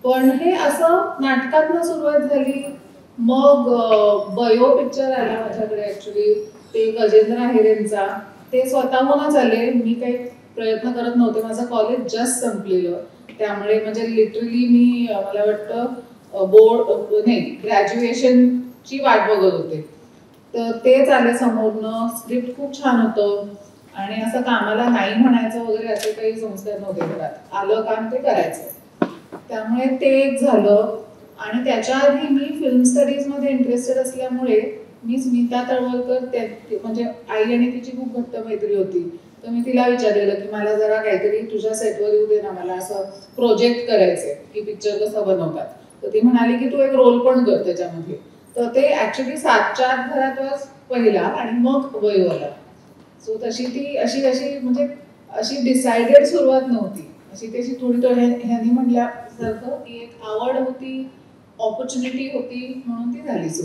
पण हे असं नाटकातनं सुरुवात झाली. मग बयो पिक्चर आला माझ्याकडे ऍक्च्युली, ते गजेंद्र अहिरेंचा. ते स्वतःहूनच आले, मी काही प्रयत्न करत नव्हते. माझं कॉलेज जस्ट संपलेलं, त्यामुळे म्हणजे लिटरली मी मला वाटतं बोर्ड नाही ग्रॅज्युएशनची वाट बघत होते. तर तेच आले समोरनं. स्क्रिप्ट खूप छान होतं आणि असं कामाला नाही म्हणायचं वगैरे असे काही संस्कार नव्हते घरात. आलं काम ते करायचं, त्यामुळे ते एक झालं. आणि त्याच्या आधी मी फिल्म स्टडीजमध्ये इंटरेस्टेड असल्यामुळे मी स्मिता तळवलकर, म्हणजे आई आणि तिची खूप घट्ट मैत्री होती. तर मी तिला विचारलेलं की मला जरा काहीतरी तुझ्या सेटवर येऊ दे ना, मला असं प्रोजेक्ट करायचंय की पिक्चर कसं बनवतात. तर ती म्हणाली की तू एक रोल पण कर त्याच्यामध्ये. तर ते ऍक्च्युली 7च्या आत घरात पहिला आणि मग वयो आला. सो तशी ती अशी अशी म्हणजे अशी डिसाइडेड सुरुवात नव्हती. अशी त्याची थोडी ह्यांनी म्हटल्यासारखं की एक आवड होती, ऑपॉर्च्युनिटी होती, म्हणून ती झाली सुरू.